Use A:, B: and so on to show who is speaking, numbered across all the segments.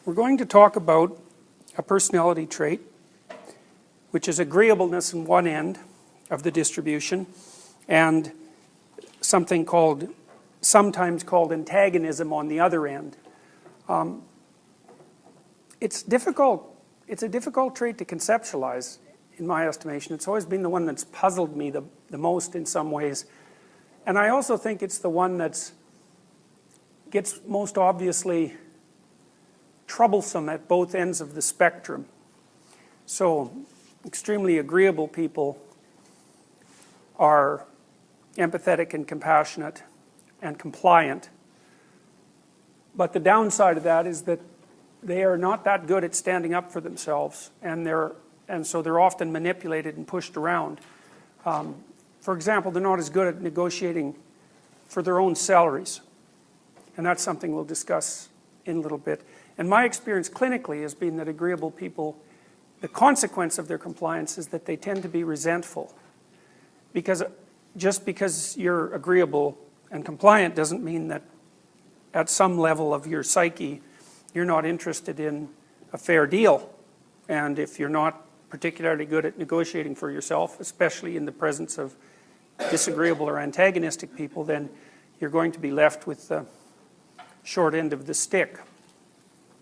A: We're going to talk about a personality trait, which is agreeableness in one end of the distribution, and something sometimes called antagonism on the other end. It's a difficult trait to conceptualize, in my estimation. It's always been the one that's puzzled me the most in some ways. And I also think it's the one that gets most obviously troublesome at both ends of the spectrum. So, extremely agreeable people are empathetic and compassionate and compliant. But the downside of that is that they are not that good at standing up for themselves, and so they're often manipulated and pushed around. For example, they're not as good at negotiating for their own salaries. And that's something we'll discuss in a little bit. And my experience clinically has been that agreeable people, the consequence of their compliance is that they tend to be resentful. Because just because you're agreeable and compliant doesn't mean that at some level of your psyche you're not interested in a fair deal. And if you're not particularly good at negotiating for yourself, especially in the presence of disagreeable or antagonistic people, then you're going to be left with the short end of the stick.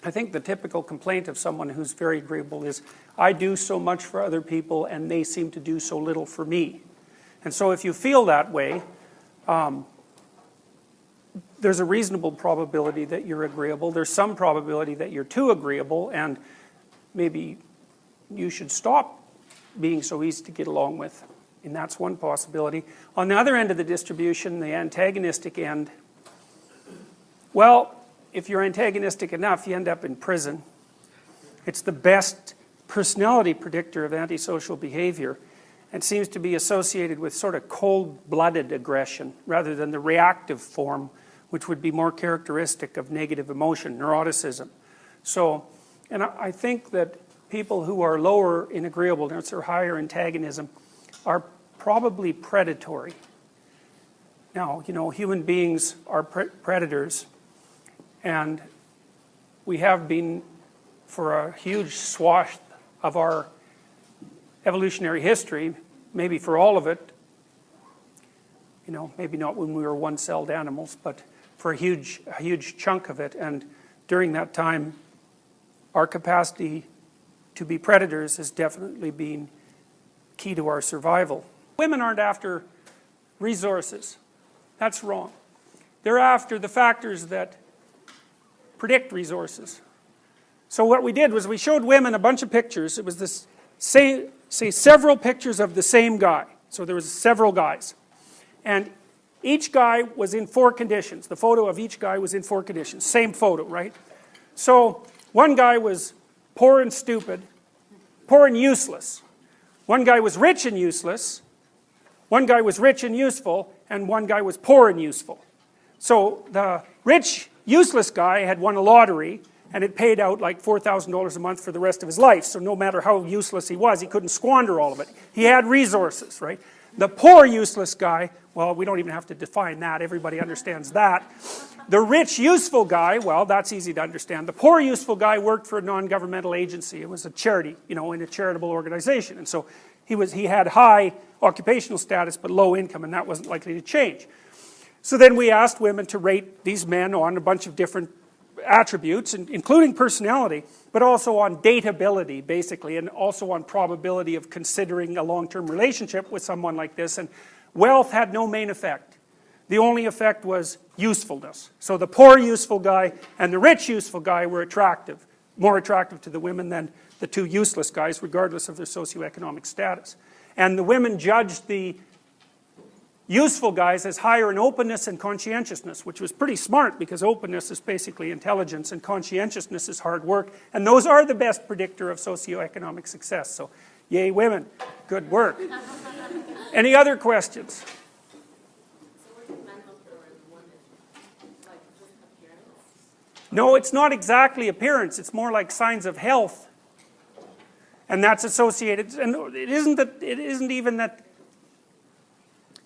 A: I think the typical complaint of someone who's very agreeable is, I do so much for other people and they seem to do so little for me. And so if you feel that way, there's a reasonable probability that you're agreeable. There's some probability that you're too agreeable, and maybe you should stop being so easy to get along with. And that's one possibility. On the other end of the distribution, the antagonistic end, well, if you're antagonistic enough, you end up in prison. It's the best personality predictor of antisocial behavior. It seems to be associated with sort of cold-blooded aggression rather than the reactive form, which would be more characteristic of negative emotion, neuroticism. So, and I think that people who are lower in agreeableness or higher antagonism are probably predatory. Now, human beings are predators, and we have been for a huge swath of our evolutionary history, maybe for all of it, maybe not when we were one-celled animals, but for a huge chunk of it. And during that time, our capacity to be predators has definitely been key to our survival. Women aren't after resources. That's wrong. They're after the factors that predict resources. So what we did was we showed women a bunch of pictures. It was this, say several pictures of the same guy. So there was several guys. And each guy was in 4 conditions. The photo of each guy was in 4 conditions. Same photo, right? So one guy was poor and stupid, poor and useless. One guy was rich and useless. One guy was rich and useful. And one guy was poor and useful. So the rich, useless guy had won a lottery, and it paid out like $4,000 a month for the rest of his life. So no matter how useless he was, he couldn't squander all of it. He had resources, right? The poor, useless guy, well, we don't even have to define that. Everybody understands that. The rich, useful guy, well, that's easy to understand. The poor, useful guy worked for a non-governmental agency. It was a charity, in a charitable organization. And so he had high occupational status but low income, and that wasn't likely to change. So then we asked women to rate these men on a bunch of different attributes, including personality, but also on dateability, basically, and also on probability of considering a long-term relationship with someone like this. And wealth had no main effect. The only effect was usefulness. So the poor useful guy and the rich useful guy were attractive, more attractive to the women than the 2 useless guys, regardless of their socioeconomic status. And the women judged the useful guys as higher in openness and conscientiousness, which was pretty smart because openness is basically intelligence and conscientiousness is hard work. And those are the best predictor of socioeconomic success. So, yay women, good work. Any other questions?
B: So what do men look for in women? Like just appearance?
A: No, it's not exactly appearance. It's more like signs of health. And that's associated, and it isn't even that.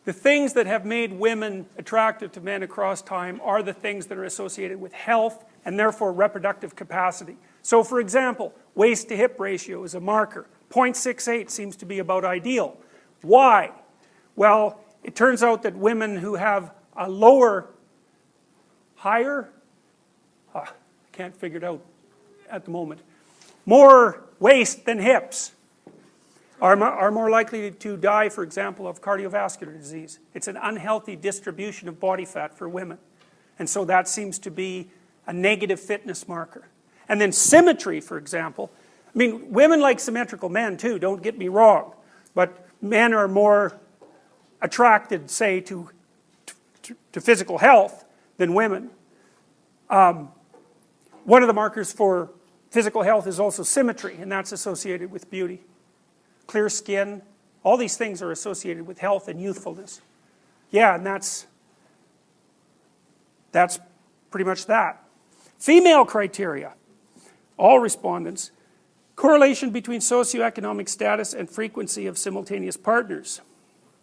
A: The things that have made women attractive to men across time are the things that are associated with health and therefore reproductive capacity. So for example, waist to hip ratio is a marker. 0.68 seems to be about ideal. Why? Well, it turns out that women who have a higher, I can't figure it out at the moment, more waist than hips are more likely to die, for example, of cardiovascular disease. It's an unhealthy distribution of body fat for women. And so that seems to be a negative fitness marker. And then symmetry, for example. I mean, women like symmetrical men too, don't get me wrong. But men are more attracted, say, to physical health than women. One of the markers for physical health is also symmetry, and that's associated with beauty. Clear skin, all these things are associated with health and youthfulness. Yeah, and that's pretty much that. Female criteria, all respondents, correlation between socioeconomic status and frequency of simultaneous partners.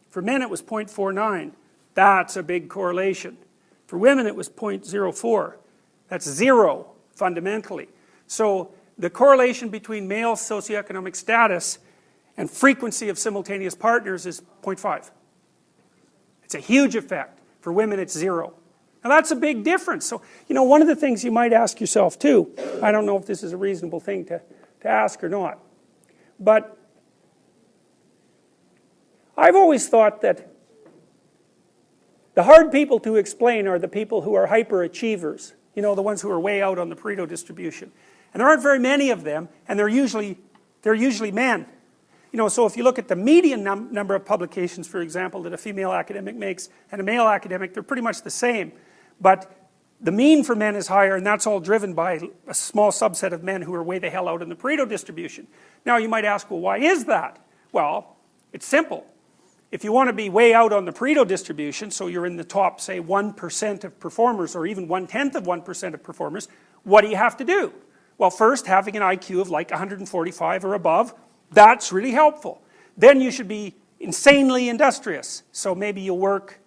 A: For men it was 0.49, that's a big correlation. For women it was 0.04, that's zero fundamentally. So the correlation between male socioeconomic status and frequency of simultaneous partners is 0.5. It's a huge effect. For women it's zero. Now that's a big difference. So, you know, one of the things you might ask yourself too, I don't know if this is a reasonable thing to ask or not, but I've always thought that the hard people to explain are the people who are hyperachievers, you know, the ones who are way out on the Pareto distribution. And there aren't very many of them, and they're usually men. You know, so if you look at the median number of publications, for example, that a female academic makes and a male academic, they're pretty much the same. But the mean for men is higher, and that's all driven by a small subset of men who are way the hell out in the Pareto distribution. Now you might ask, well, why is that? Well, it's simple. If you want to be way out on the Pareto distribution, so you're in the top, say, 1% of performers, or even 1/10 of 1% of performers, what do you have to do? Well, first, having an IQ of like 145 or above, that's really helpful. Then you should be insanely industrious. So maybe you'll work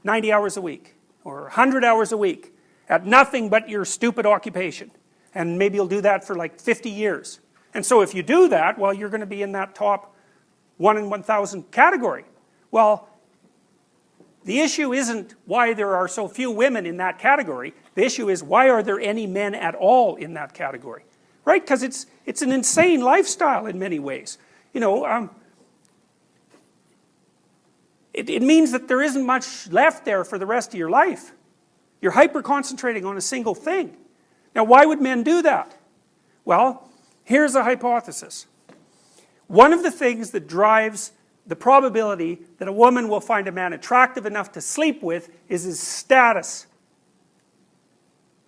A: 90 hours a week, or 100 hours a week, at nothing but your stupid occupation. And maybe you'll do that for like 50 years. And so if you do that, well, you're going to be in that top 1 in 1,000 category. Well, the issue isn't why there are so few women in that category. The issue is, why are there any men at all in that category? Right? Because it's an insane lifestyle in many ways. You know, it means that there isn't much left there for the rest of your life. You're hyper-concentrating on a single thing. Now, why would men do that? Well, here's a hypothesis. One of the things that drives the probability that a woman will find a man attractive enough to sleep with is his status.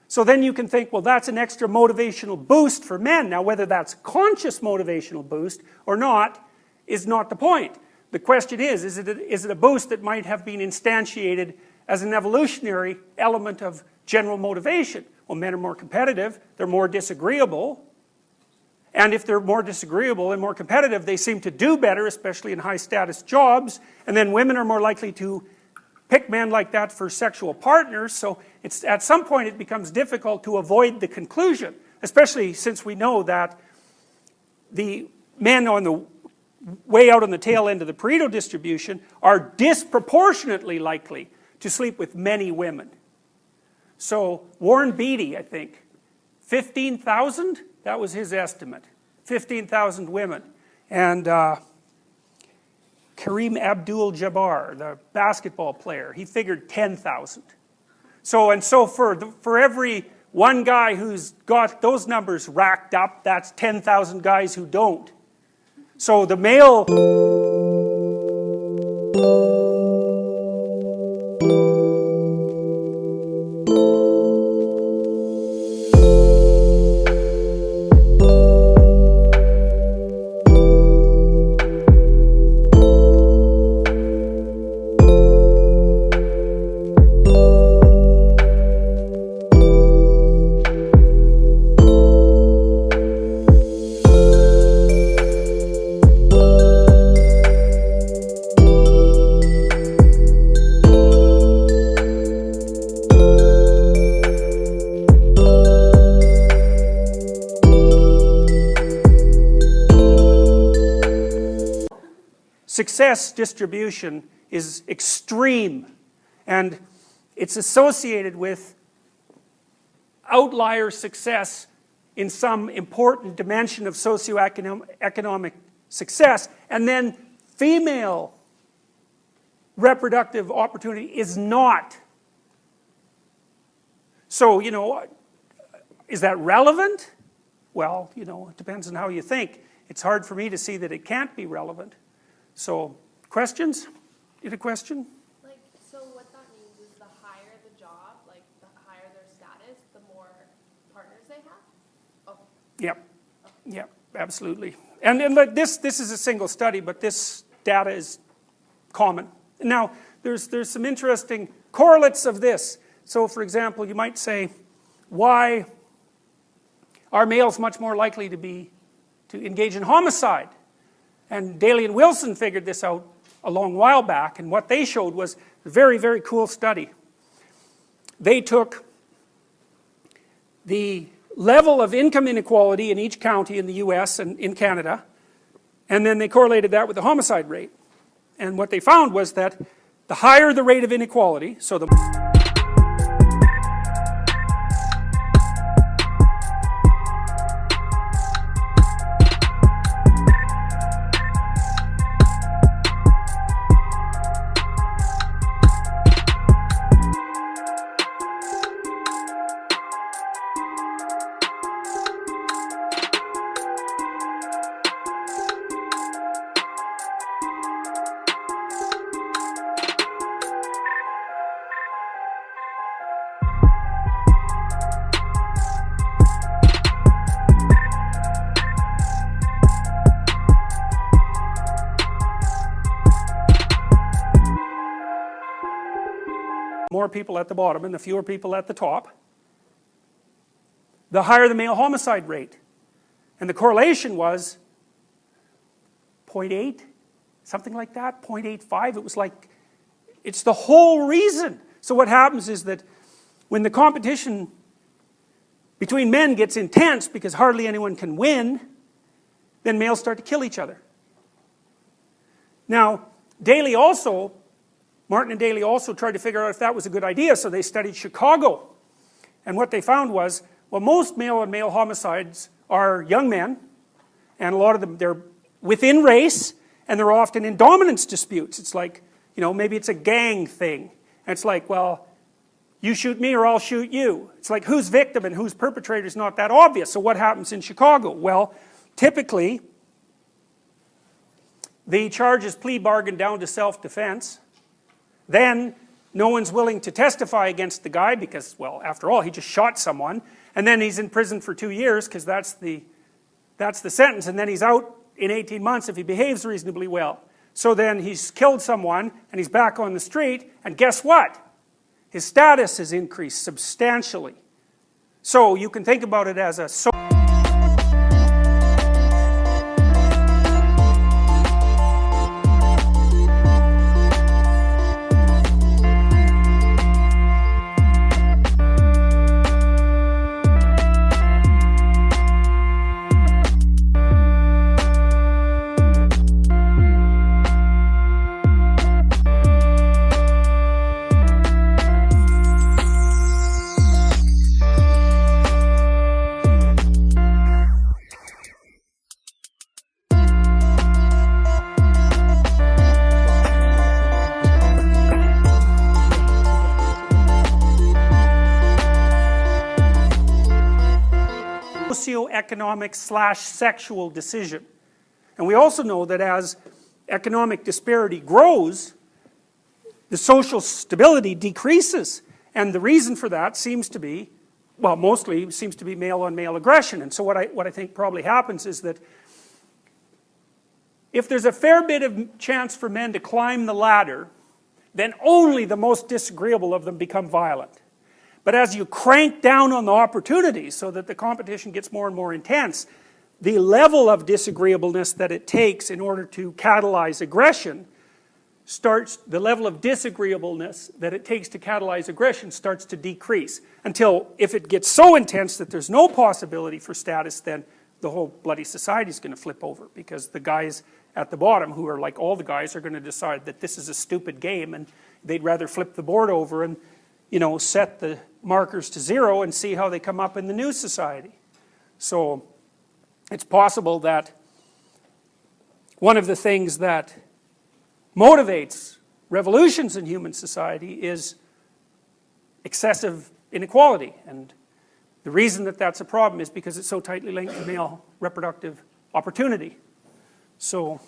A: So then you can think, well, that's an extra motivational boost for men. Now, whether that's conscious motivational boost or not is not the point. The question is it a boost that might have been instantiated as an evolutionary element of general motivation? Well, men are more competitive, they're more disagreeable, and if they're more disagreeable and more competitive, they seem to do better, especially in high-status jobs, and then women are more likely to pick men like that for sexual partners, so at some point it becomes difficult to avoid the conclusion, especially since we know that the men on the way out on the tail end of the Pareto distribution are disproportionately likely to sleep with many women. So Warren Beatty, I think, 15,000, that was his estimate, 15,000 women. And Kareem Abdul-Jabbar, the basketball player, he figured 10,000. So for every one guy who's got those numbers racked up, that's 10,000 guys who don't. So the male success distribution is extreme, and it's associated with outlier success in some important dimension of socioeconomic success, and then female reproductive opportunity is not. So, you know, is that relevant? Well, you know, it depends on how you think. It's hard for me to see that it can't be relevant. So, questions? You had a question?
B: Like, so what that means is the higher the job, like the higher their status, the more partners they have? Oh.
A: Yep. Yep, absolutely. And like this is a single study, but this data is common. Now, there's some interesting correlates of this. So, for example, you might say, why are males much more likely to engage in homicide? And Daly and Wilson figured this out a long while back, and what they showed was a very, very cool study. They took the level of income inequality in each county in the US and in Canada, and then they correlated that with the homicide rate. And what they found was that the higher the rate of inequality, so the more people at the bottom and the fewer people at the top, the higher the male homicide rate. And the correlation was 0.8, something like that, 0.85. It was like, it's the whole reason. So what happens is that when the competition between men gets intense because hardly anyone can win, then males start to kill each other. Now, Martin and Daly also tried to figure out if that was a good idea, so they studied Chicago. And what they found was, well, most male-on-male homicides are young men, and a lot of them, they're within race, and they're often in dominance disputes. It's like, you know, maybe it's a gang thing. And it's like, well, you shoot me or I'll shoot you. It's like who's victim and who's perpetrator is not that obvious. So what happens in Chicago? Well, typically, the charge is plea bargained down to self-defense. Then no one's willing to testify against the guy because, well, after all, he just shot someone. And then he's in prison for 2 years because that's the sentence. And then he's out in 18 months if he behaves reasonably well. So then he's killed someone and he's back on the street. And guess what? His status has increased substantially. So you can think about it as a socioeconomic/sexual decision. And we also know that as economic disparity grows, the social stability decreases. And the reason for that seems to be, well, mostly seems to be male-on-male aggression. And so what I think probably happens is that if there's a fair bit of chance for men to climb the ladder, then only the most disagreeable of them become violent. But as you crank down on the opportunities so that the competition gets more and more intense, the level of disagreeableness that it takes in order to catalyze aggression starts to decrease. Until, if it gets so intense that there's no possibility for status, then the whole bloody society is going to flip over, because the guys at the bottom, who are like all the guys, are going to decide that this is a stupid game, and they'd rather flip the board over and, you know, set the markers to 0 and see how they come up in the new society. So it's possible that one of the things that motivates revolutions in human society is excessive inequality, and the reason that that's a problem is because it's so tightly linked to male reproductive opportunity. So